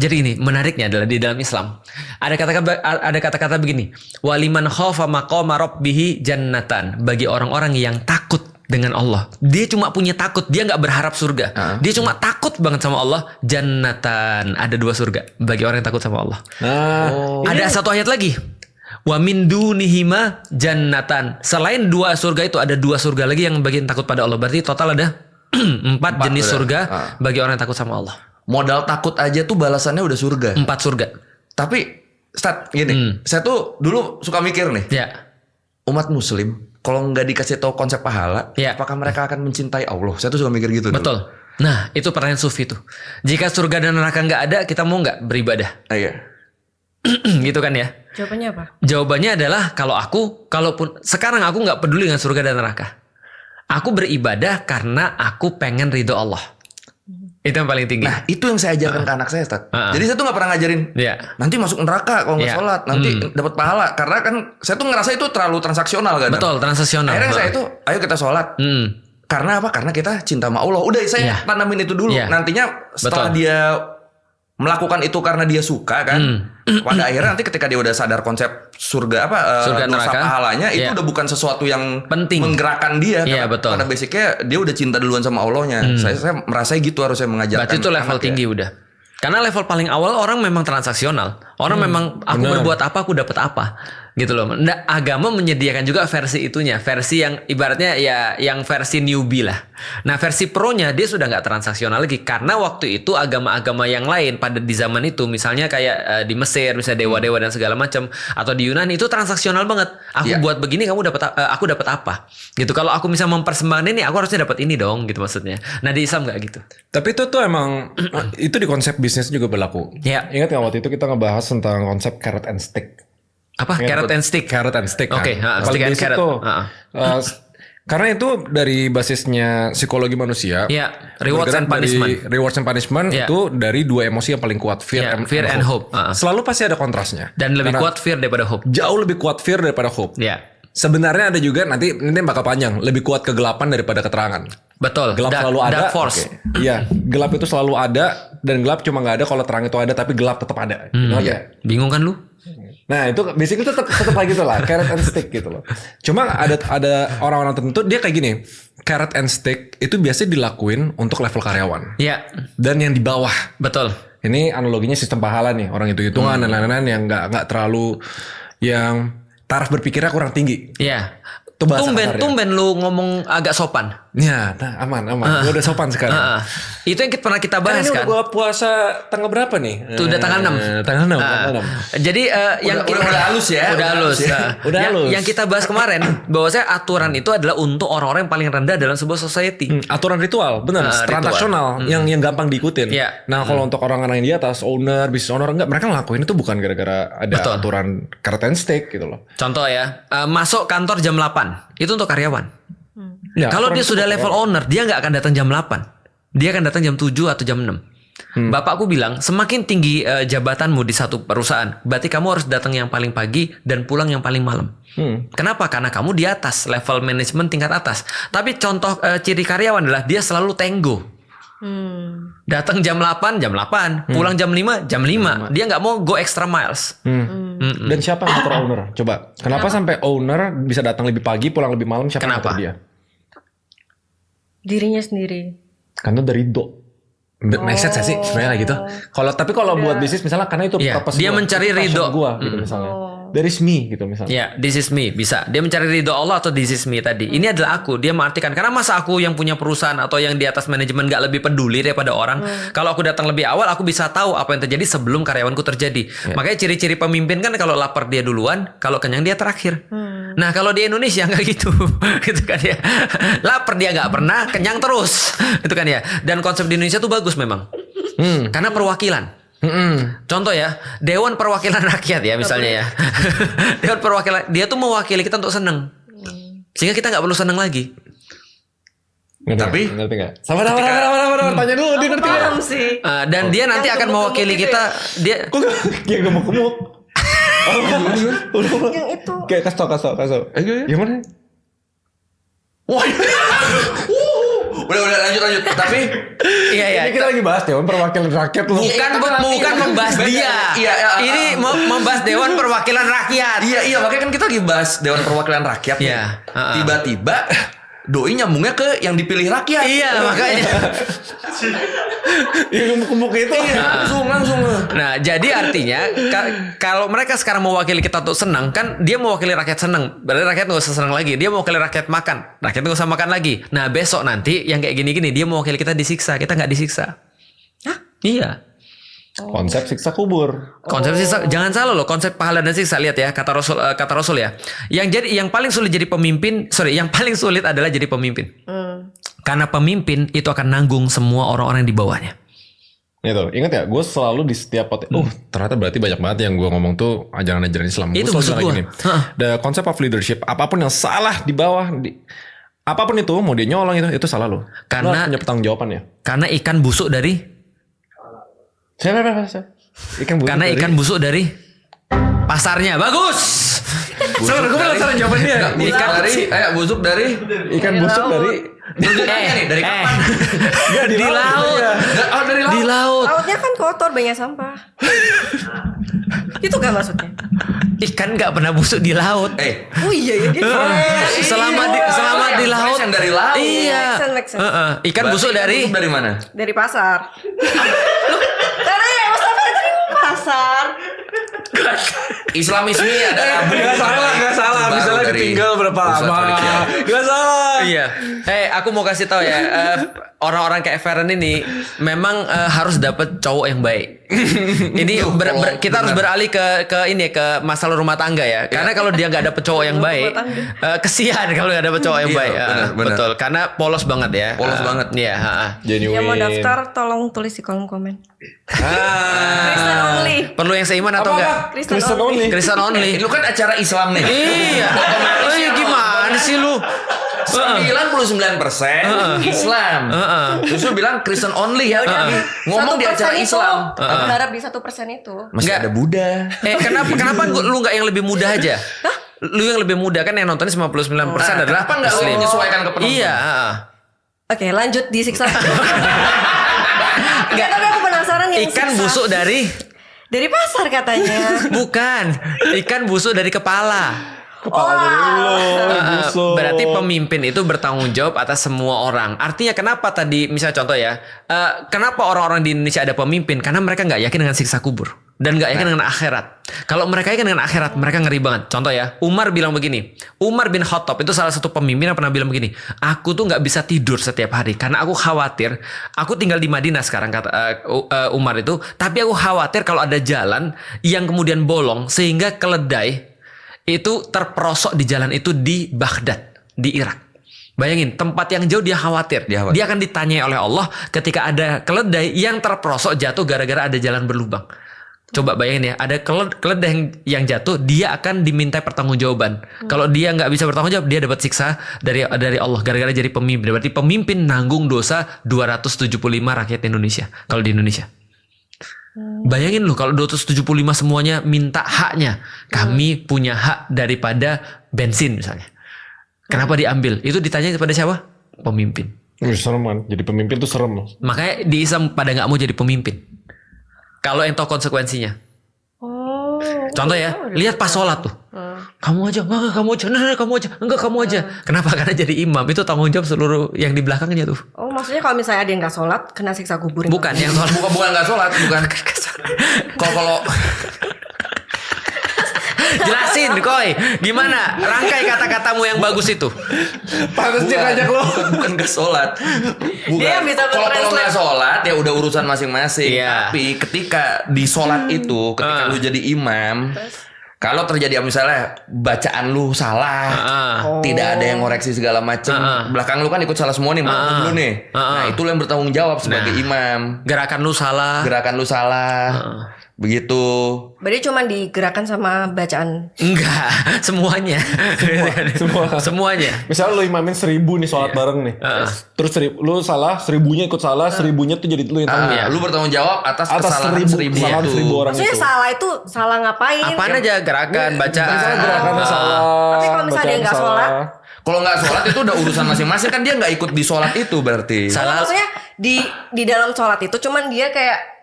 Jadi ini menariknya adalah di dalam Islam ada kata-kata begini, waliman khafa maqama rabbih jannatan, bagi orang-orang yang takut dengan Allah. Dia cuma punya takut, dia nggak berharap surga. Dia cuma takut banget sama Allah, jannatan, ada 2 surga bagi orang yang takut sama Allah. Ada satu ayat lagi, wa min dunihima jannatan, selain 2 surga itu ada 2 surga lagi yang bagi yang takut pada Allah. Berarti total ada 4 jenis surga bagi orang yang takut sama Allah. Modal takut aja tuh balasannya udah surga. 4 surga. Tapi Ustaz, gini, saya tuh dulu suka mikir nih, Ya. umat muslim kalau nggak dikasih tahu konsep pahala, Ya. apakah mereka akan mencintai Allah? Saya tuh suka mikir gitu. Betul. Nah, itu pertanyaan sufi tuh. Jika surga dan neraka nggak ada, kita mau nggak beribadah? Iya. Gitu kan ya? Jawabannya apa? Jawabannya adalah kalaupun sekarang aku nggak peduli dengan surga dan neraka. Aku beribadah karena aku pengen ridho Allah. Itu yang paling tinggi. Nah, itu yang saya ajarkan ke anak saya, Ustaz. Jadi saya tuh nggak pernah ngajarin, Iya. nanti masuk neraka kalau nggak Iya. sholat, nanti dapat pahala. Karena kan saya tuh ngerasa itu terlalu transaksional kan. Betul, transaksional. Akhirnya saya tuh, ayo kita sholat. Karena apa? Karena kita cinta sama Allah. Udah, saya Iya. tanamin itu dulu. Iya. Nantinya setelah Betul. dia melakukan itu karena dia suka kan, pada akhirnya nanti ketika dia udah sadar konsep surga Surga, dosa neraka, pahalanya, itu iya. udah bukan sesuatu yang Penting. menggerakkan dia. Iya, betul. Karena basicnya dia udah cinta duluan sama Allahnya. Saya merasa gitu harus saya mengajarkan. Berarti itu level anak ya. tinggi udah. Karena level paling awal orang memang transaksional. Orang memang aku berbuat apa aku dapat apa. Gitu loh. Nah, agama menyediakan juga versi itunya, versi yang ibaratnya ya yang versi newbie lah. Nah, versi pro-nya dia sudah nggak transaksional lagi karena waktu itu agama-agama yang lain pada di zaman itu misalnya kayak di Mesir misalnya dewa-dewa dan segala macam atau di Yunani itu transaksional banget. Aku Iya. buat begini kamu dapat aku dapat apa? Gitu. Kalau aku misalnya mempersembahkan ini aku harusnya dapat ini dong gitu maksudnya. Nah, di Islam nggak gitu. Tapi itu tuh emang itu di konsep bisnis juga berlaku. Ya. Ingat nggak waktu itu kita ngebahas tentang konsep carrot and stick. Apa? Carrot and stick. Carrot and stick. Oke, kan? stick and basic carrot. tuh. Karena itu dari basisnya psikologi manusia. Ya, rewards bergerak and punishment. dari rewards and punishment Ya. itu dari 2 emosi yang paling kuat, fear, Ya, fear and hope. Selalu pasti ada kontrasnya. Dan lebih Karena kuat fear daripada hope. jauh lebih kuat fear daripada hope. Ya, Sebenarnya ada juga nanti bakal panjang, lebih kuat kegelapan daripada keterangan. betul. Gelap selalu ada. Dark force. Oke. Iya, gelap itu selalu ada dan gelap cuma nggak ada kalau terang itu ada, tapi gelap tetap ada. Iya. Bingung kan lu? Nah itu basically tetap kayak gitu lah, carrot and stick gitu loh. Cuma ada orang-orang tertentu dia kayak gini, carrot and stick itu biasanya dilakuin untuk level karyawan Ya, dan yang di bawah. betul. Ini analoginya sistem pahala nih, orang hitung-hitungan dan lain-lain yang nggak terlalu yang taraf berpikirnya kurang tinggi. Ya. Itu bahasa kasarnya. Tumben lu ngomong agak sopan. Ya, nah, aman. Gue udah sopan sekarang. Itu yang pernah kita bahas Ini kan. udah gue puasa tanggal berapa nih? Itu udah tanggal 6. Tanggal 6. Jadi yang udah halus ya. Udah halus. Udah halus. Yang kita bahas kemarin bahwasanya aturan itu adalah untuk orang-orang yang paling rendah dalam sebuah society. Aturan ritual, benar. Transaksional yang gampang diikutin. Iya. Nah, kalau untuk orang-orang yang di atas, owner, business owner, enggak, mereka ngelakuin itu bukan gara-gara ada Betul. aturan carrot and stick gitu loh. Contoh ya, masuk kantor jam 8. Itu untuk karyawan. Ya, Kalau aturan dia itu sudah untuk level owner, dia nggak akan datang jam 8. Dia akan datang jam 7 atau jam 6. Bapakku bilang, semakin tinggi jabatanmu di satu perusahaan, berarti kamu harus datang yang paling pagi dan pulang yang paling malam. Kenapa? Karena kamu di atas, level manajemen tingkat atas. Tapi contoh ciri karyawan adalah dia selalu tenggo. Datang jam 8, pulang jam 5, jam 5. Dia nggak mau go extra miles. Dan siapa yang ngatur owner? Coba, kenapa sampai owner bisa datang lebih pagi, pulang lebih malam? Siapa yang Kenapa? ngatur dia? Dirinya sendiri. Karena dari message sih sebenarnya gitu. Kalau buat bisnis misalnya karena itu Iya, purpose dia gua, mencari itu passion ridho. gua gitu misalnya. There is me gitu misalnya. Ya, this is me bisa. Dia mencari ridho Allah atau this is me tadi. Ini adalah aku. Dia mengartikan karena masa aku yang punya perusahaan atau yang di atas manajemen nggak lebih peduli daripada orang. Kalau aku datang lebih awal, aku bisa tahu apa yang terjadi sebelum karyawanku terjadi. Makanya ciri-ciri pemimpin kan kalau lapar dia duluan, kalau kenyang dia terakhir. Nah kalau di Indonesia nggak gitu, gitu kan ya. Lapar dia nggak pernah, kenyang terus, gitu kan ya. Dan konsep di Indonesia tuh bagus memang, karena perwakilan. Contoh ya, Dewan Perwakilan Rakyat ya misalnya ya. Dewan Perwakilan, dia tuh mewakili kita untuk seneng. Sehingga kita nggak perlu seneng lagi. Tapi ngerti nggak? Sabar. Tanya dulu, dia ngerti nggak? Paham sih. Dan dia nanti akan mewakili gemuk-gemuk kita. Dia Kok kayak gemuk-gemuk? Udah. Yang itu. Kayak kasih tau. Iya. Gimana? Wah, Udah lanjut. Tapi Iya. Ini kita lagi bahas Dewan Perwakilan Rakyat loh. Bukan membahas dia. Iya. Ini membahas Dewan Perwakilan Rakyat. Iya, makanya kan kita lagi bahas Dewan Perwakilan Rakyat nih. Iya, Tiba-tiba doi nyambungnya ke yang dipilih rakyat. Iya, makanya. Yang gemuk itu. Langsung. Nah, jadi artinya kalau mereka sekarang mewakili kita untuk senang, kan dia mewakili rakyat senang. Berarti rakyat nggak usah senang lagi. Dia mewakili rakyat makan. Rakyat nggak usah makan lagi. Nah, besok nanti yang kayak gini-gini dia mewakili kita disiksa. Kita nggak disiksa. Hah? Iya. Konsep siksa kubur. Konsep siksa, jangan salah loh, konsep pahala dan siksa. Lihat ya, kata Rasul ya. Yang paling sulit jadi pemimpin, yang paling sulit adalah jadi pemimpin. Karena pemimpin itu akan nanggung semua orang-orang di bawahnya. Itu, ingat ya, gue selalu di setiap ternyata berarti banyak banget yang gue ngomong tuh ajaran-ajaran Islam. Itu Gua maksud selalu gue. bilang gini, the concept of leadership, apapun yang salah di bawah, apapun itu, mau dia nyolong itu salah lo. Karena- Lo punya pertanggungjawabannya. Karena ikan busuk dari ikan busuk dari pasarnya. Bagus. Salah, gue penasaran jawaban dia. Busuk dari Ikan busuk dari dari kapan? Enggak Di laut. Dari Di laut. Lautnya kan kotor, banyak sampah. Itu kan maksudnya. Ikan nggak pernah busuk di laut. Oh iya dia. Selama di laut. Yang dari laut. Iya. Make sense. Ikan busuk dari Busuk dari mana? Dari pasar. Loh, tadi Mustafa tadi ngomong pasar. Islamisme ada Gak salah. Misalnya ditinggal berapa lama. Gak salah. Iya. Aku mau kasih tahu ya, orang-orang kayak Feren ini memang harus dapat cowok yang baik. Ini kita harus beralih ke masalah rumah tangga ya. Karena kalau dia nggak dapet cowok yang baik, kesian kalau nggak dapet cowok yang Iya, baik. benar. Betul. Karena polos banget ya. Polos banget. Iya. Genuine. Yang mau daftar tolong tulis di kolom komen. Kristen only. Perlu yang seiman atau enggak? Kristen only. Kristen only. Lu kan acara Islam nih. Iya. Gimana sih lu? 99% Islam. Terus lu bilang Kristen only ya. Ngomong di acara 1% Islam. itu, berharap di 1% itu. Masih Enggak. ada Buddha. Kenapa lu nggak yang lebih muda aja? Lu yang lebih muda kan yang nontonnya 99% adalah Kenapa nggak lu Muslim. menyesuaikan ke penonton? Iya. Oke, lanjut disiksa. Enggak, tapi aku penasaran yang Ikan siksa. busuk dari Pasar katanya. bukan. Ikan busuk dari kepala. Kepala dari lo. Busuk. Berarti pemimpin itu bertanggung jawab atas semua orang. Artinya kenapa tadi misalnya contoh ya, kenapa orang-orang di Indonesia ada pemimpin? Karena mereka nggak yakin dengan siksa kubur dan nggak yakin dengan akhirat. Kalau mereka yakin dengan akhirat, mereka ngeri banget. Contoh ya, Umar bilang begini. Umar bin Khattab itu salah satu pemimpin yang pernah bilang begini. Aku tuh nggak bisa tidur setiap hari karena aku khawatir. Aku tinggal di Madinah sekarang kata Umar itu. Tapi aku khawatir kalau ada jalan yang kemudian bolong sehingga keledai itu terperosok di jalan itu di Baghdad, di Irak. Bayangin, tempat yang jauh dia khawatir. Dia akan ditanyai oleh Allah ketika ada keledai yang terperosok jatuh gara-gara ada jalan berlubang. Coba bayangin ya, ada keledai yang jatuh, dia akan diminta pertanggungjawaban. Kalau dia nggak bisa bertanggung jawab, dia dapat siksa dari Allah gara-gara jadi pemimpin. Berarti pemimpin nanggung dosa 275 rakyat Indonesia kalau di Indonesia. Bayangin loh kalau 275 semuanya minta haknya. Kami punya hak daripada bensin misalnya. Kenapa diambil? Itu ditanya kepada siapa? Pemimpin. Serem kan. Jadi pemimpin tuh serem loh. Makanya di Islam pada nggak mau jadi pemimpin. Kalau yang tahu konsekuensinya. Oh. Contoh ya, lihat pas sholat tuh. Kamu aja, enggak kamu aja, nah, kamu aja, enggak kamu aja. Kenapa? Karena jadi imam itu tanggung jawab seluruh yang di belakangnya tuh. Oh, maksudnya kalau misalnya ada yang nggak sholat, kena siksa kubur. Bukan yang sholat. Bukan nggak sholat, bukan. Kalau Jelasin, Koi. Gimana? Rangkai kata-katamu yang bagus itu. Pantes dia ngajak lo. bukan nggak sholat. Bukan. Dia bisa Kalau translate. nggak sholat ya udah urusan masing-masing. Iya. Tapi ketika di sholat itu, ketika lu jadi imam, kalau terjadi misalnya bacaan lu salah, tidak ada yang ngoreksi segala macem, belakang lu kan ikut salah semua nih, maaf lu nih. Nah itu lu yang bertanggung jawab sebagai imam. Gerakan lu salah. Gerakan lu salah, begitu. Berarti cuma digerakkan sama bacaan. Enggak, semuanya. Semuanya. Misalnya lu imamin 1000 nih sholat bareng nih. Terus lu salah, 1000-nya ikut salah, 1000-nya tuh jadi lu yang tanggung. Lu bertanggung jawab atas kesalahan 1000 kesalahan itu. 1000 orang Maksudnya itu. salah itu salah ngapain? Apaan aja gerakan, bacaan. Misalnya gerakannya salah. Tapi kalau misalnya dia nggak bacaannya sholat? salah. Kalau nggak sholat itu udah urusan masing-masing kan dia nggak ikut di sholat itu berarti. Salah. Maksudnya di dalam sholat itu cuman dia kayak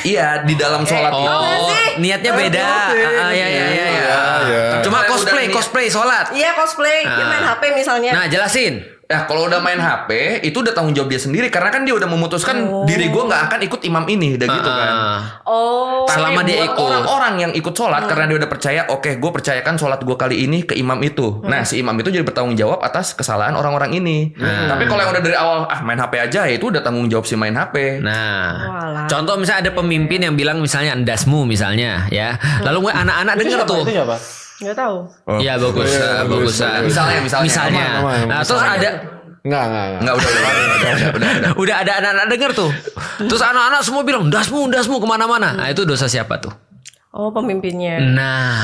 Iya di dalam sholat itu. nggak sih? Niatnya beda. Iya. Iya. Cuma Udah cosplay sholat. iya cosplay, dia main HP misalnya. Nah, jelasin. Nah kalau udah main HP itu udah tanggung jawab dia sendiri karena kan dia udah memutuskan diri gue nggak akan ikut imam ini, udah gitu kan. Oh, Selama Tapi dia buat ikut. orang-orang yang ikut sholat karena dia udah percaya, oke, gue percayakan sholat gue kali ini ke imam itu. Nah, si imam itu jadi bertanggung jawab atas kesalahan orang-orang ini. Tapi kalau yang udah dari awal main HP aja, ya itu udah tanggung jawab si main HP. Nah, Walah. contoh misalnya ada pemimpin yang bilang misalnya endasmu misalnya ya. Lalu gue anak-anak denger tuh. Itu siapa? nggak tahu. Iya bagus, bagus. Misalnya. Aman. Nah, terus ada Enggak. Nggak udah. udah ada anak-anak denger tuh. Terus anak-anak semua bilang dasmu kemana-mana. Nah itu dosa siapa tuh? Oh, pemimpinnya. Nah,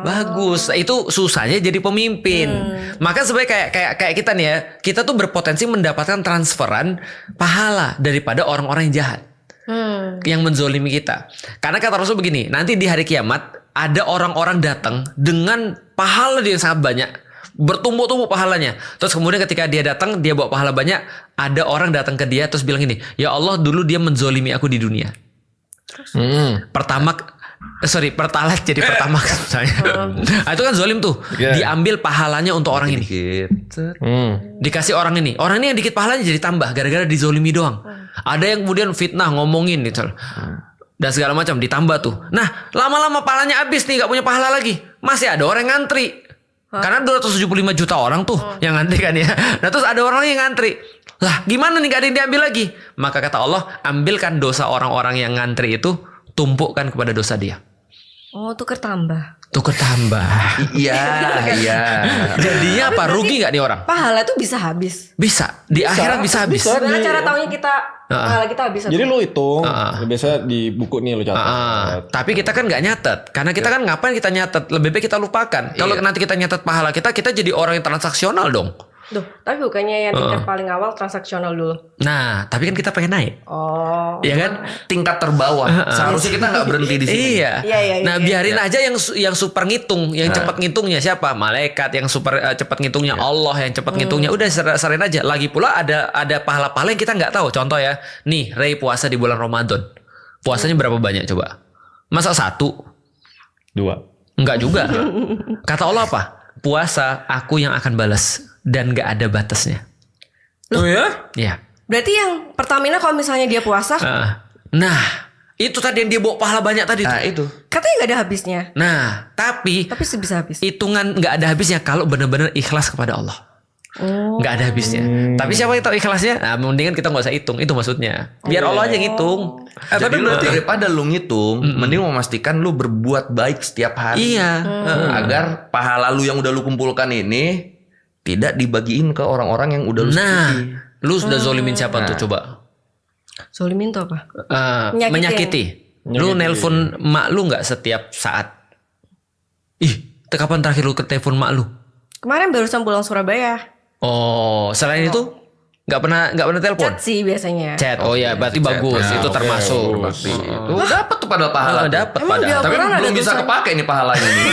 bagus. Itu susahnya jadi pemimpin. Maka sebenarnya kayak kita nih ya, kita tuh berpotensi mendapatkan transferan pahala daripada orang-orang yang jahat. Yang menzolimi kita. Karena kata Rasul begini, nanti di hari kiamat ada orang-orang datang dengan pahala dia yang sangat banyak, bertumpuk-tumpuk pahalanya. Terus kemudian ketika dia datang, dia bawa pahala banyak, ada orang datang ke dia terus bilang gini, ya Allah dulu dia menzolimi aku di dunia. Pertalite jadi pertamax misalnya. Nah, itu kan zolim tuh. Diambil pahalanya untuk orang ini. Dikasih orang ini. Orang ini yang dikit pahalanya jadi tambah gara-gara dizolimi doang. Ada yang kemudian fitnah ngomongin gitu. Dan segala macam ditambah tuh. Nah, lama-lama pahalanya habis nih, gak punya pahala lagi. Masih ada orang yang ngantri. Karena 275 juta orang tuh yang ngantri kan ya. Nah, terus ada orang yang ngantri. Lah, gimana nih gak ada yang diambil lagi? Maka kata Allah, ambilkan dosa orang-orang yang ngantri itu, tumpukkan kepada dosa dia. Oh, tuker tambah. Tuker tambah. Iya. Jadinya apa? Rugi nggak nih orang? Pahala tuh bisa habis. Bisa. Di akhirat bisa habis. bisa. Gimana Di- cara taunya kita pahala kita habis? Jadi lu hitung, biasa di buku nih lu catat. Tapi kita kan nggak nyatet. Karena kita kan ngapain kita nyatet? Lebih baik kita lupakan. Kalau nanti kita nyatet pahala kita jadi orang yang transaksional dong. Duh, tapi bukannya yang tingkat paling awal transaksional dulu. Nah, tapi kan kita pengen naik. Oh. Iya kan? Tingkat terbawah. Seharusnya kita nggak berhenti di sini. Iya. Iya. Nah, biarin aja yang super ngitung, yang cepat ngitungnya siapa? Malaikat. Yang super cepat ngitungnya Allah, yang cepat ngitungnya udah serahin aja. Lagi pula ada pahala-pahala yang kita nggak tahu. Contoh ya, nih Ray puasa di bulan Ramadan. Puasanya berapa banyak coba? Masa 1? 2. Enggak juga. Kata Allah apa? Puasa aku yang akan balas dan nggak ada batasnya. Oh ya? Iya. Berarti yang Pertamina kalau misalnya dia puasa, Nah, itu tadi yang dia bawa pahala banyak tadi tuh. Nah itu. katanya nggak ada habisnya. Nah, tapi Bisa habis. hitungan nggak ada habisnya kalau benar-benar ikhlas kepada Allah. Nggak ada habisnya. Tapi siapa yang tahu ikhlasnya? Nah, mendingan kita nggak usah hitung. Itu maksudnya. Biar Allah aja yang hitung. Tapi berarti daripada lu ngitung, mending memastikan lu berbuat baik setiap hari. Iya. Agar pahala lu yang udah lu kumpulkan ini tidak dibagiin ke orang-orang yang udah lu Nah, sakiti. lu sudah zolimin siapa tuh coba? Zolimin tuh apa? Menyakiti. Lu nelpon mak lu nggak setiap saat? Ih, kapan terakhir lu ke telepon mak lu? Kemarin barusan pulang Surabaya. Oh, selain itu nggak pernah telepon? Chat sih biasanya. Chat. Oh ya, berarti bagus. Nah, itu oke, termasuk. Tuh dapat tuh padahal pahala. tuh. Dapat Emang padahal. dia- Tapi Al-Quran ada belum bisa tulisan. kepake nih pahalanya nih.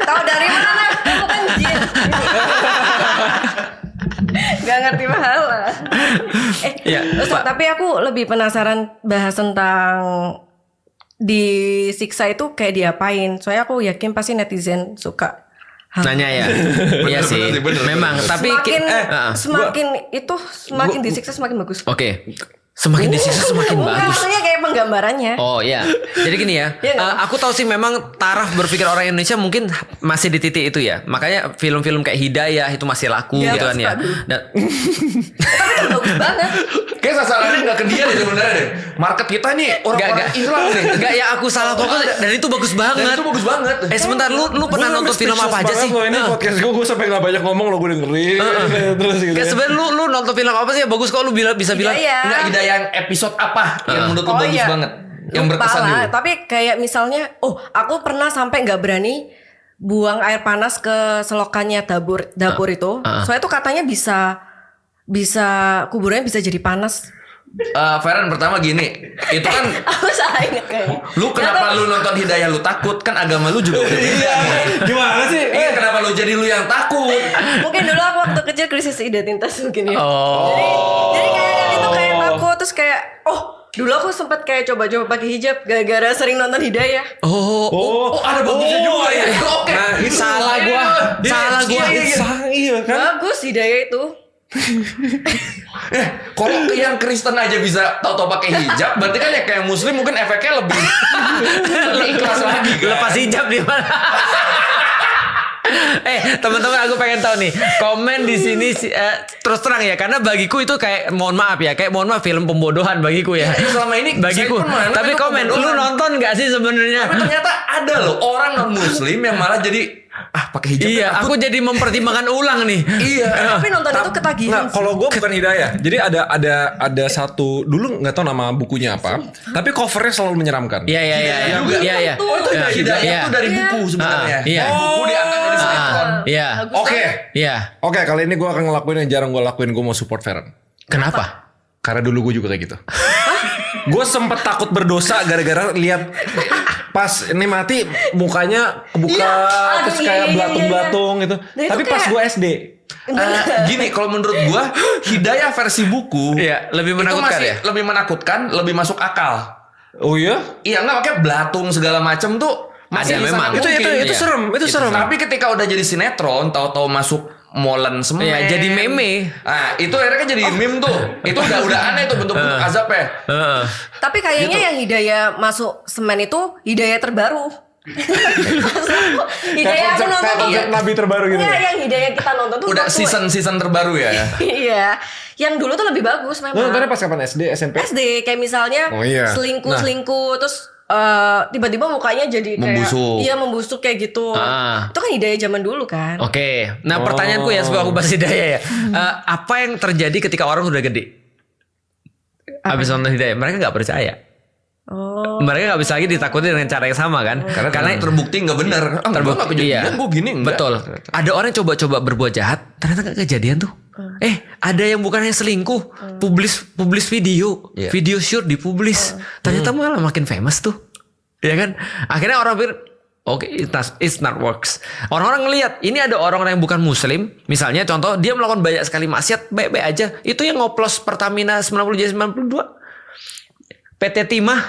Tahu dari mana? Kamu kan jin. Gak ngerti pahala. Iya, Ustaz, Pak. tapi aku lebih penasaran bahas tentang disiksa itu kayak diapain. Soalnya aku yakin pasti netizen suka. Nanya ya. Iya sih. Memang, tapi semakin disiksa semakin bagus. Oke. Semakin disiksa semakin Enggak, bagus. maksudnya kayak penggambarannya. Oh iya. Jadi gini ya. Iya nggak? Aku tahu sih memang taraf berpikir orang Indonesia mungkin masih di titik itu ya. Makanya film-film kayak Hidayah itu masih laku Iya, gitu kan aku ya. suka dulu. Dan, Tapi kan bagus banget. Kayak sasarannya nggak ke dia deh sebenarnya deh. Market kita nih orang-orang Islam nih. Enggak ya aku salah fokus dan itu bagus Dan banget. itu bagus banget. Sebentar lu pernah nonton film apa aja sih? Ini podcast gue sampai gak banyak ngomong lo gue dengerin. Terus gitu. Kayak sebenarnya lu nonton film apa sih yang bagus kok lu bisa bilang Hidayah. Enggak Hidayah yang episode apa yang menurut lu bagus iya. banget? Yang Lupa berkesan lah, dulu. tapi kayak misalnya, aku pernah sampai nggak berani buang air panas ke selokannya dapur itu. Soalnya tuh katanya bisa kuburannya bisa jadi panas. Feren pertama gini, itu kan Aku salah inget kayaknya. lu kenapa lu nonton Hidayah lu takut? Kan agama lu juga udah beda. Gimana sih? Iya, kenapa lu jadi lu yang takut? Mungkin dulu aku waktu kecil krisis identitas mungkin ya. Oh. Jadi kayak itu kayak takut terus kayak dulu aku sempat kayak coba-coba pakai hijab gara-gara sering nonton Hidayah. Oh, ada bagusnya juga ya. Oke. Nah, itu salah gua. Salah gua. Iya kan? Bagus Hidayah itu. Kalau yang Kristen aja bisa tahu-tahu pakai hijab, berarti kan ya kayak Muslim mungkin efeknya lebih ikhlas lagi kan? Lepas hijab di mana? Teman-teman aku pengen tahu nih komen di sini terus terang ya, karena bagiku itu kayak mohon maaf film pembodohan bagiku ya. Selama ini bagiku. Tapi komen lu nonton nggak sih sebenarnya? Tapi ternyata ada loh orang non Muslim yang malah jadi pakai hijab. Iya, aku jadi mempertimbangkan ulang nih. Iya. Tapi nonton itu ketagihan. Nah, kalau gue bukan Hidayah. Jadi ada satu dulu nggak tahu nama bukunya apa, tapi covernya selalu menyeramkan. Iya. Oh itu Hidayah itu dari buku sebenarnya. Iya. Buku diangkat dari sinetron. Iya. Oke. Iya. Oke, kali ini gue akan ngelakuin yang jarang gue lakuin. Gue mau support Feren. Kenapa? Karena dulu gue juga kayak gitu. Gue sempet takut berdosa gara-gara lihat pas ini mati mukanya kebuka terus kayak belatung-belatung gitu. Nah, itu Tapi pas kayak- gue SD. Gini, kalau menurut gua Hidayah versi buku Iya, lebih menakutkan itu masih ya? lebih menakutkan, lebih masuk akal. Oh iya? Iya enggak, makanya belatung segala macam tuh masih Ada memang. sangat mungkin. Itu serem, itu serem. Tapi ketika udah jadi sinetron, tahu-tahu masuk molen semen. Iya, jadi meme. Nah, itu akhirnya kan jadi meme tuh. Itu udah aneh tuh bentuk-bentuk azabnya. Tapi kayaknya yang Hidayah masuk semen itu Hidayah terbaru. Hidayah aku nonton tuh. Kayak nabi terbaru gitu. Iya, yang Hidayah kita nonton tuh Udah waktu- season terbaru ya. Iya. Yang dulu tuh lebih bagus memang. Lu nontonnya pas kapan? SD, SMP? SD kayak misalnya Oh, iya. selingkuh terus tiba-tiba mukanya jadi kayak Membusuk. Iya membusuk kayak gitu. Itu kan Hidayah zaman dulu kan. Oke. Nah, pertanyaanku ya sebelum aku bahas Hidayah ya. Apa yang terjadi ketika orang udah gede? Habis nonton Hidayah, mereka nggak percaya. Oh. Mereka nggak bisa lagi ditakuti dengan cara yang sama kan? Karena terbukti nggak benar. Terbukti Gua kejadian, gua gini enggak. Betul. Ada orang yang coba-coba berbuat jahat, ternyata nggak kejadian tuh. Ada yang bukannya selingkuh, publis video, Iya. video shoot dipublis. Ternyata malah makin famous tuh. Ya kan? Akhirnya orang pikir oke, it's not works. Orang-orang ngelihat ini ada orang-orang yang bukan muslim, misalnya contoh dia melakukan banyak sekali maksiat, baik-baik aja. Itu yang ngoplos Pertamina 90J92. PT Timah,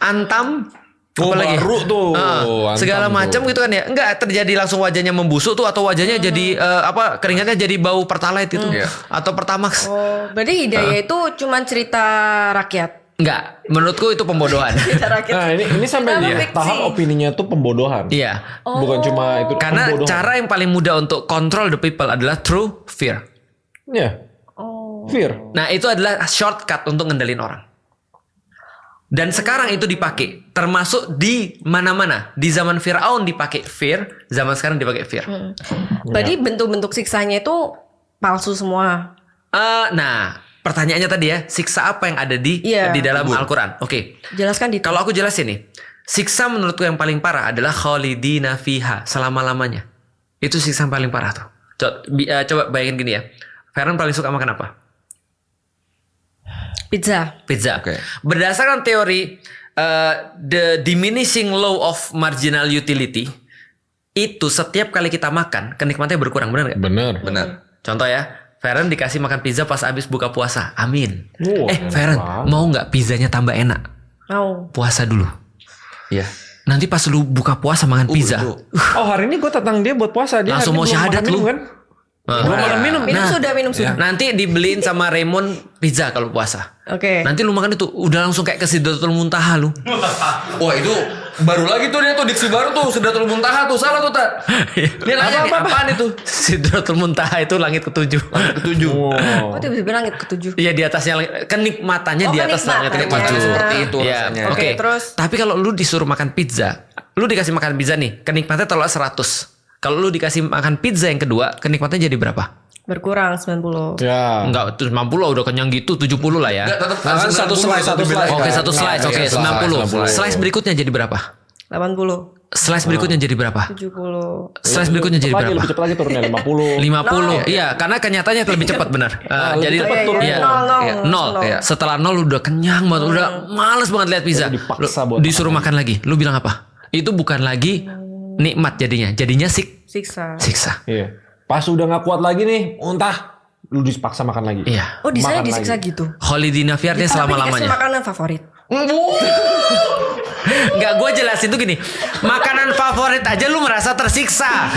Antam, apalagi baru tuh. Antam segala tuh. macam gitu kan ya. Enggak terjadi langsung wajahnya membusuk tuh atau wajahnya jadi keringatnya jadi bau Pertalite itu atau Pertamax. Oh, berarti Hidayah itu cuma cerita rakyat. Enggak, menurutku itu pembodohan. Cerita rakyat. Nah ini sampai Kenapa di fiksi? tahap opininya tuh pembodohan. Iya. Bukan cuma itu Karena pembodohan. cara yang paling mudah untuk control the people adalah through fear. Iya. Fear. Nah, itu adalah shortcut untuk ngendelin orang. Dan sekarang itu dipakai, termasuk di mana-mana. Di zaman Firaun dipakai fear, zaman sekarang dipakai fear. Berarti bentuk-bentuk siksanya itu palsu semua. Nah, pertanyaannya tadi ya, siksa apa yang ada di dalam Al-Quran? Oke. Jelaskan di. Kalau aku jelasin nih, siksa menurutku yang paling parah adalah khalidina fiha, selama-lamanya. Itu siksa yang paling parah tuh. Coba bayangin gini ya. Feren paling suka makan apa? Pizza. Oke. Berdasarkan teori the diminishing law of marginal utility, itu setiap kali kita makan kenikmatannya berkurang, benar nggak? Benar. Contoh ya, Feren dikasih makan pizza pas abis buka puasa, amin. Wow, Feren mau nggak pizzanya tambah enak? Mau. Puasa dulu. Iya. Nanti pas lu buka puasa makan pizza, Oh hari ini gue tentang dia buat puasa. Dia Langsung hari mau ini belum syahadat makan lu. minum, kan? Belum makan minum. Minum sudah. Nanti dibeliin sama Raymond pizza kalau puasa. Oke. Nanti lu makan itu udah langsung kayak ke Sidratul Muntaha lu. Wah itu baru lagi tuh dia tuh diksi baru tuh Sidratul Muntaha tuh salah tuh Tat. Dia nanya nih apaan itu? Sidratul Muntaha itu langit ketujuh. Ketujuh. Oh tiba-tiba langit ketujuh. Iya di atasnya kenikmatannya di atas langit kenikmatannya. ketujuh. Seperti itu Iya, rasanya. Oke. Terus? Tapi kalau lu disuruh makan pizza, lu dikasih makan pizza nih, kenikmatannya taruhlah 100. Kalau lu dikasih makan pizza yang kedua, kenikmatannya jadi berapa? Berkurang 90. Ya. Enggak, 90 udah kenyang gitu, 70 lah ya. Enggak, tetap Nah, kan satu slide, satu slide. Oke, Kan? satu slice, oke, 90. 90. Slice berikutnya jadi berapa? 80. Slice berikutnya jadi berapa? 70. Slice berikutnya jadi berapa? Lebih cepat lagi turunnya 50. 50. Iya, karena kenyataannya lebih cepat benar. Jadi cepat turun. iya. Nol. Iya. Setelah 0 udah kenyang banget, udah males banget lihat pizza. Dipaksa Lu buat disuruh makan lagi. Lu bilang apa? Itu bukan lagi nikmat jadinya. Jadinya Siksa. siksa. Iya. Pas udah nggak kuat lagi nih, muntah, lu dipaksa makan lagi. Iya. Oh, di sana Makan disiksa lagi. gitu. Kholidina fi artinya Tapi dikasih selama-lamanya. makanan favorit. Enggak, gue jelasin tuh gini. Makanan favorit aja lu merasa tersiksa.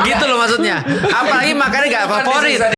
Gitu loh maksudnya. Apalagi makannya gak favorit.